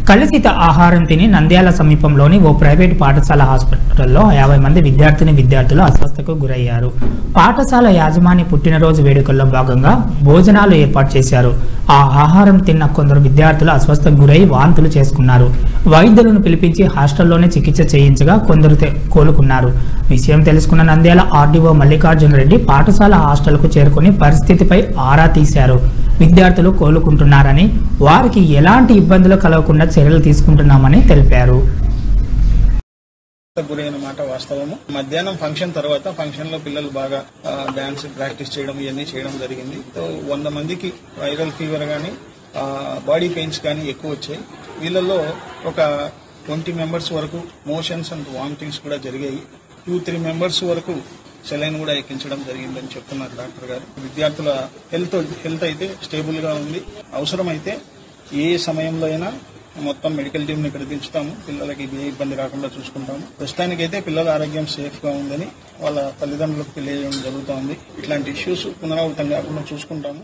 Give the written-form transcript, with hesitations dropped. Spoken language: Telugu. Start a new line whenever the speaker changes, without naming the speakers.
కలుషిత ఆహారం తిని నంద్యాల సమీపంలోని ఓ ప్రైవేటు పాఠశాల హాస్పిటల్లో 50 మంది విద్యార్థులు అస్వస్థతకు గురయ్యారు. పాఠశాల యాజమాని పుట్టినరోజు వేడుకల్లో భాగంగా భోజనాలు ఏర్పాటు చేశారు. ఆ ఆహారం తిన్న కొందరు విద్యార్థులు అస్వస్థతకు గురై వాంతులు చేసుకున్నారు. వైద్యులను పిలిపించి హాస్టల్లోనే చికిత్స చేయించగా కొందరు కోలుకున్నారు. విషయం తెలుసుకున్న నంద్యాల ఆర్డీఓ మల్లికార్జున రెడ్డి పాఠశాల హాస్టల్కు చేరుకుని పరిస్థితిపై ఆరా తీశారు. విద్యార్థులు కోలుకుంటున్నారని, వారికి ఎలాంటి ఇబ్బందులు కలగకుండా చర్యలు తీసుకుంటున్నామని తెలిపారు.
గురైన మాట వాస్తవము. మధ్యాహ్నం ఫంక్షన్ తర్వాత ఫంక్షన్ లో పిల్లలు బాగా డాన్స్ ప్రాక్టీస్ చేయడం ఇవన్నీ చేయడం జరిగింది. 100 మందికి వైరల్ ఫీవర్ గానీ బాడీ పెయిన్స్ కానీ ఎక్కువ వచ్చాయి. వీళ్ళల్లో ఒక 20 మెంబర్స్ వరకు మోషన్స్ అండ్ వామిటింగ్స్ కూడా జరిగాయి. 2-3 మెంబర్స్ వరకు సెలైన్ కూడా ఎక్కించడం జరిగిందని చెప్తున్నారు డాక్టర్ గారు. విద్యార్థుల హెల్త్ అయితే స్టేబుల్ గా ఉంది. అవసరమైతే ఏ సమయంలో అయినా మొత్తం మెడికల్ టీమ్ ని ఇక్కడ దించుతాము. పిల్లలకి ఏ ఇబ్బంది రాకుండా చూసుకుంటాము. ప్రస్తుతానికైతే పిల్లల ఆరోగ్యం సేఫ్ గా ఉందని వాళ్ళ తల్లిదండ్రులకు తెలియజేయడం జరుగుతోంది. ఇట్లాంటి ఇష్యూస్ పునరావృతం కాకుండా చూసుకుంటాము.